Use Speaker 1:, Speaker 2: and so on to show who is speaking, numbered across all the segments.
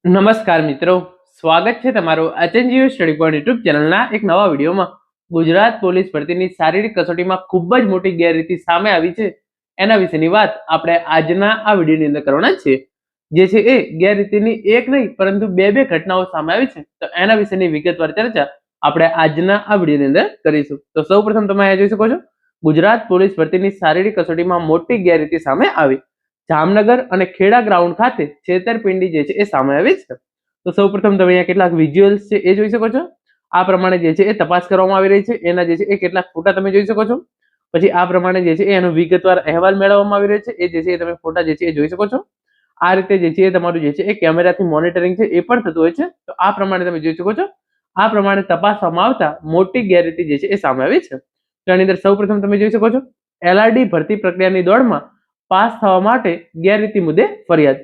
Speaker 1: નમસ્કાર મિત્રો, સ્વાગત છે તમારું એચએનજીયુ સ્ટડી પોઈન્ટ યુટ્યુબ ચેનલના એક નવા વિડીયોમાં. ગુજરાત પોલીસ ભરતીની શારીરિક કસોટીમાં ખૂબ જ મોટી ગેરરીતિ સામે આવી છે. એના વિશેની વાત આપણે આજના આ વિડીયોની અંદર કરવાના છે. જે છે એ ગેરરીતિની એક નહીં પરંતુ બે ઘટનાઓ સામે આવી છે. તો એના વિશેની વિગતવાર ચર્ચા આપણે આજના આ વિડીયોની અંદર કરીશું. તો સૌપ્રથમ તમે અહીંયા જોઈ શકો છો, ગુજરાત પોલીસ ભરતીની શારીરિક કસોટીમાં મોટી ગેરરીતિ સામે આવી. જામનગર અને ખેડા ગ્રાઉન્ડ ખાતે છેતરપિંડી જે છે એ સામે આવી છે. તો સૌપ્રથમ તમે અહીંયા કેટલાક વિઝ્યુઅલ્સ છે એ જોઈ શકો છો. આ પ્રમાણે જે છે એ તપાસ કરવામાં આવી રહી છે. એના જે છે એ કેટલાક ફોટા તમે જોઈ શકો છો. પછી આ પ્રમાણે જે છે એનો વિગતવાર અહેવાલ મેળવવામાં આવી રહ્યો છે. એ જે છે એ તમે ફોટા જે છે એ જોઈ શકો છો. આ રીતે જે છે એ તમારું જે છે એ કેમેરાથી મોનિટરિંગ છે એ પણ થતું હોય છે. તો આ પ્રમાણે તમે જોઈ શકો છો. આ પ્રમાણે તપાસવામાં આવતા મોટી ગેરરીતિ જે છે એ સામે આવી છે. તો એની અંદર સૌપ્રથમ તમે જોઈ શકો છો, એલઆરડી ભરતી પ્રક્રિયાની દોડમાં પાસ થવા માટે ગેરરીતિ મુદ્દે ફરિયાદ.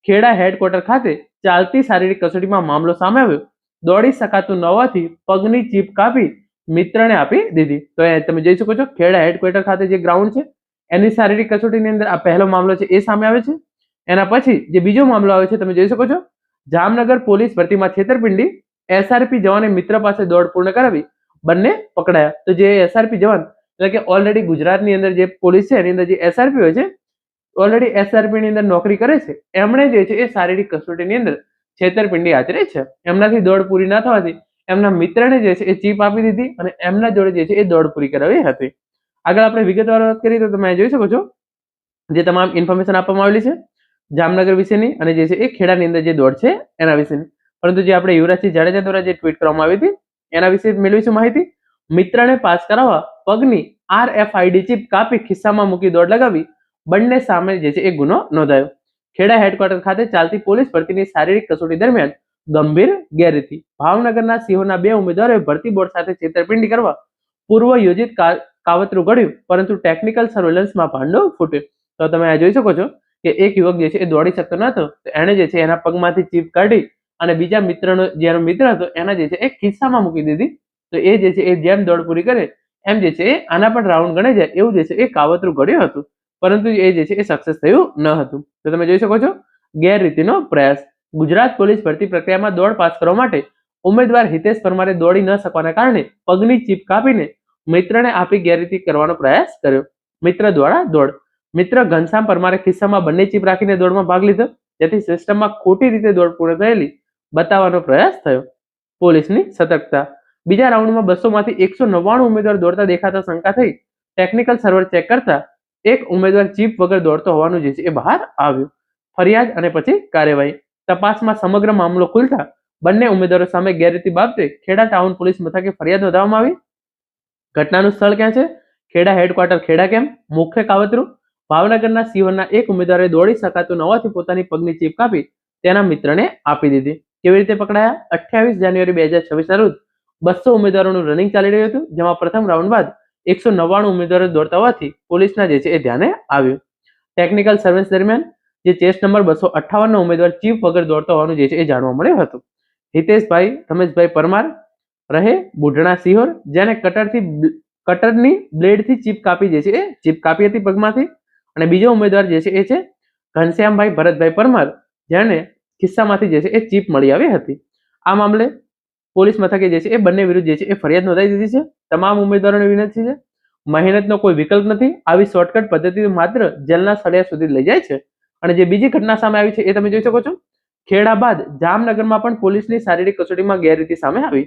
Speaker 1: ખેડા હેડક્વાર્ટર ખાતે ચાલતી શારીરિક કસોટીમાં મામલો સામે આવ્યો. દોડી શકાતું ન હોવાથી પગની ચીપ કાપી મિત્રને આપી દીધી. તો તમે જોઈ શકો છો, ખેડા હેડક્વાર્ટર ખાતે જે ગ્રાઉન્ડ છે એની શારીરિક કસોટીની અંદર આ પહેલો મામલો છે એ સામે આવે છે. એના પછી જે બીજો મામલો આવે છે તમે જોઈ શકો છો, જામનગર પોલીસ ભરતીમાં છેતરપિંડી. એસઆરપી જવાને મિત્ર પાસે દોડ પૂર્ણ કરાવી બંને પકડાયા. તો જે એસઆરપી જવાન એટલે કે ઓલરેડી ગુજરાતની અંદર જે પોલીસ છે એની અંદર જે એસઆરપી હોય છે, ઓલરેડી એસઆરપી ની અંદર નોકરી કરે છે, એમણે જે છે એ શારીરિક કસોટીની અંદર છેતરપિંડી આચરી છે. એમનાથી દોડ પૂરી ના થવાથી એમના મિત્રને જે છે એ ચીપ આપી દીધી અને એમના જોડે જે છે એ દોડ પૂરી કરાવી હતી. આગળ આપણે વિગતવાર વાત કરીએ તો તમે જોઈ શકો છો, જે તમામ ઇન્ફોર્મેશન આપવામાં આવેલી છે જામનગર વિશેની અને જે છે એ ખેડાની અંદર જે દોડ છે એના વિશેની. પરંતુ જે આપણે યુવરાજસિંહ જાડેજા દ્વારા જે ટ્વીટ કરવામાં આવી હતી એના વિશે મેળવીશું માહિતી. મિત્રને પાસ કરાવવા પગની RFID ચીપ કાપી ખિસ્સામાં મૂકી દોડ લગાવી બંને સામે જે છે એ ગુનો નોંધાયો. ખેડા હેડક્વાર્ટર ખાતે ચાલતી પોલીસ ભરતીની શારીરિક કસોટી દરમિયાન ગંભીર ગેરરીતિ. ભાવનગરના સિંહોના 2 ઉમેદવારોએ ભરતી બોર્ડ સાથે છેતરપિંડી કરવા પૂર્વ યોજિત કાવતરું ઘડ્યું, પરંતુ ટેકનિકલ સર્વેલન્સમાં ભાંડો ફૂટ્યો. તો તમે આ જોઈ શકો છો કે એક યુવક જે છે એ દોડી શકતો નતો, તો એણે જે છે એના પગમાંથી ચીપ કાઢી અને બીજા મિત્રનો જેનો મિત્ર હતો એના જે છે એ ખિસ્સામાં મૂકી દીધી. તો એ જે છે એ જેમ દોડ પૂરી કરે એમ જે છે આના પણ રાઉન્ડ ગણાઈ જાય એવું જે છે એ કાવતરું ઘડ્યું હતું, પરંતુ એ જે છે એ સક્સેસ થયું ન હતું. તો તમે જોઈ શકો છો, ગેરરીતિનો પ્રયાસ. ગુજરાત પોલીસ ભરતી પ્રક્રિયામાં દોડ પાસ કરવા માટે ઉમેદવાર હિતેશ પરમારે દોડી ન શકવાના કારણે પગની ચીપ કાપીને મિત્રને આપી ગેરરીતિ કરવાનો પ્રયાસ કર્યો. મિત્ર દ્વારા દોડ. મિત્ર ઘનશ્યામ પરમારે ખિસ્સામાં બંને ચીપ રાખીને દોડમાં ભાગ લીધો, જેથી સિસ્ટમમાં ખોટી રીતે દોડ પૂર્ણ થયેલી બતાવવાનો પ્રયાસ થયો. પોલીસની સતર્કતા. બીજા રાઉન્ડમાં 200 માંથી 199 ઉમેદવાર દોડતા દેખાતા શંકા થઈ. ટેકનિકલ સર્વર ચેક કરતા એક ઉમેદવાર ચીપ વગર દોડતો હોવાનું જે છે એ બહાર આવ્યું. ફરિયાદ અને પછી કાર્યવાહી. તપાસમાં સમગ્ર મામલો ખુલતા બંને ઉમેદવારો સામે ગેરરીતિ બાબતે ખેડા ટાઉન પોલીસ મથકે ફરિયાદ નોંધવામાં આવી. ઘટનાનું સ્થળ ક્યાં છે? Kheda headquarter Kheda camp. મુખ્ય કાવતરું. ભાવનગરના સિંહોના એક ઉમેદવારે દોડી શકાતું ન હોવાથી પોતાની પગની ચીપ કાપી તેના મિત્રને આપી દીધી. કેવી રીતે પકડાયા? 28 જાન્યુઆરી 2026 ના રોજ 200 ઉમેદવારોનું રનિંગ ચાલી રહ્યું હતું, જેમાં પ્રથમ રાઉન્ડ બાદ 199 ઉમેદવારો દોડતા હોવાથી પોલીસના જે છે એ ધ્યાને આવ્યું. ટેકનિકલ સર્વેલન્સ દરમિયાન જે ચેસ નંબર 258 નો ઉમેદવાર ચીપ વગર દોડતો હોવાનું જે છે એ જાણવા મળ્યું હતું. હિતેશભાઈ રમેશભાઈ પરમાર રહે બુઢણા સિહોર, જેને કટરની બ્લેડથી ચીપ કાપી જે છે એ ચીપ કાપી હતી પગમાંથી. અને બીજો ઉમેદવાર જે છે એ છે ઘનશ્યામભાઈ ભરતભાઈ પરમાર, જેને ખિસ્સામાંથી જે છે એ ચીપ મળી આવી હતી. આ મામલે પોલીસ મથકે જે છે એ બંને વિરુદ્ધ જે છે એ ફરિયાદ નોંધાઈ દીધી છે. તમામ ઉમેદવારોને વિનંતી છે, મહેનતનો કોઈ વિકલ્પ નથી. આવી શોર્ટકટ પદ્ધતિ માત્ર જેલના સળિયા સુધી લઈ જાય છે. અને જે બીજી ઘટના સામે આવી છે એ તમે જોઈ શકો છો. ખેડા બાદ જામનગરમાં પણ પોલીસની શારીરિક કસોટીમાં ગેરરીતિ સામે આવી.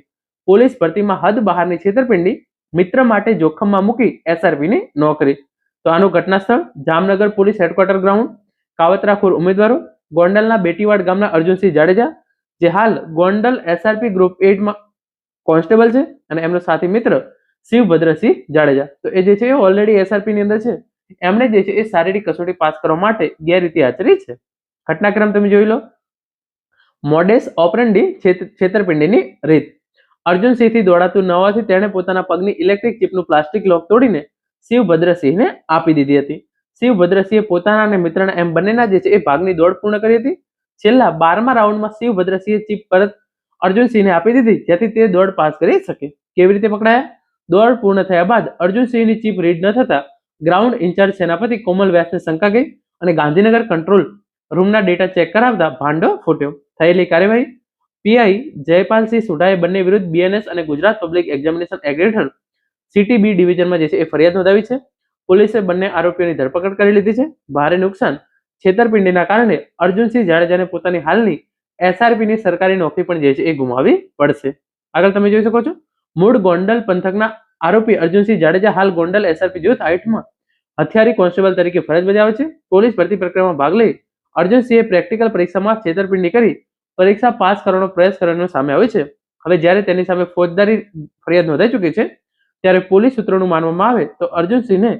Speaker 1: પોલીસ ભરતીમાં હદ બહારની છેતરપિંડી. મિત્ર માટે જોખમમાં મૂકી એસઆરપીની નોકરી. તો આનું ઘટના સ્થળ જામનગર પોલીસ હેડક્વાર્ટર ગ્રાઉન્ડ. કાવતરાખોર ઉમેદવારો. ગોંડલના બેટીવાડ ગામના અર્જુનસિંહ જાડેજા, જે હાલ ગોંડલ એસઆરપી ગ્રુપ 8 માં કોન્સ્ટેબલ છે, અને એમનો સાથી મિત્ર શિવભદ્રસિંહ જાડેજા. તો એ જે છે એ ઓલરેડી એસઆરપી ની અંદર છે. એમણે જે છે એ શારીરિક કસોટી પાસ કરવા માટે ગેરરીતિ આચરી છે. ઘટનાક્રમ તમે જોઈ લો. મોડેસ ઓપરેન્ડી છેતરપિંડીની રીત. અર્જુનસિંહથી દોડાતું ન હોવાથી તેણે પોતાના પગની ઇલેક્ટ્રિક ચીપનું પ્લાસ્ટિક લોક તોડીને શિવભદ્રસિંહને આપી દીધી હતી. શિવભદ્રસિંહે પોતાના અને મિત્રના એમ બંનેના જે છે એ ભાગની દોડ પૂર્ણ કરી હતી. છેલ્લા 12મા રાઉન્ડમાં શિવભદ્રસિંહે ચીપ પરત અર્જુનસિંહને આપી દીધી, જેથી તે દોડ પાસ કરી શકે. કેવી રીતે પકડાયા? દોડ પૂર્ણ થયા બાદ અર્જુનસિંહની ચીપ રીડ ન થતા ગ્રાઉન્ડ ઇન્ચાર્જ સેનાપતિ કોમલ વ્યાસને શંકા ગઈ અને ગાંધીનગર કંટ્રોલ રૂમના ડેટા ચેક કરાવતા ભાંડો ફૂટ્યો. થયેલી કાર્યવાહી: પીઆઈ જયપાલસિંહ સુઢાએ બંને વિરુદ્ધ બીએનએસ અને ગુજરાત પબ્લિક એક્ઝામિનેશન એક્ટ હેઠળ સીટીબી ડિવિઝનમાં જે છે એ ફરિયાદ નોંધાવી છે. પોલીસે બંને આરોપીઓની ધરપકડ કરી લીધી છે. ભારે નુકસાન: છેતરપિંડીના કારણે અર્જુનસિંહ જાડેજાને પોતાની હાલની એસઆરપીની સરકારી નોકરી પણ જે છે એ ગુમાવવી પડશે. આગળ તમે જોઈ શકો છો, મૂળ ગોંડલ પંથકના આરોપી અર્જુનસિંહ જાડેજા હાલ ગોંડલ એસઆરપી જૂથ 8માં હથિયારી કોન્સ્ટેબલ તરીકે ફરજ બજાવે છે. પોલીસ ભરતી પ્રક્રિયામાં ભાગ લઈ અર્જુનસિંહે પ્રેક્ટિકલ પરીક્ષામાં છેતરપિંડી કરી પરીક્ષા પાસ કરવાનો પ્રયાસ કરવાનું સામે આવ્યું છે. હવે જ્યારે તેની સામે ફોજદારી ફરિયાદ નોંધાઈ ચૂકી છે, ત્યારે પોલીસ સૂત્રોનું માનવામાં આવે તો અર્જુનસિંહને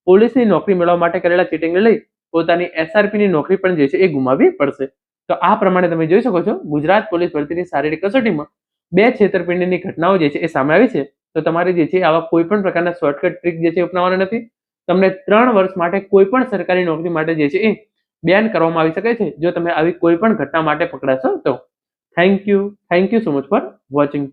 Speaker 1: પોલીસની નોકરી મેળવવા માટે કરેલા ચીટિંગને લઈ પોતાની એસઆરપીની નોકરી પણ જે છે એ ગુમાવવી પડશે. તો આ પ્રમાણે તમે જોઈ શકો છો, ગુજરાત પોલીસ ભરતીની શારીરિક કસોટીમાં 2 છેતરપિંડીની ઘટનાઓ જે છે એ સામે આવી છે. તો તમારે જે છે આવા કોઈ પણ પ્રકારના શોર્ટકટ ટ્રીક જે છે અપનાવવાના નથી. તમને 3 વર્ષ માટે કોઈ પણ સરકારી નોકરી માટે જે છે એ બેન કરવામાં આવી શકે છે જો તમે આવી કોઈ પણ ઘટના માટે પકડાશો તો. Thank you so much for watching.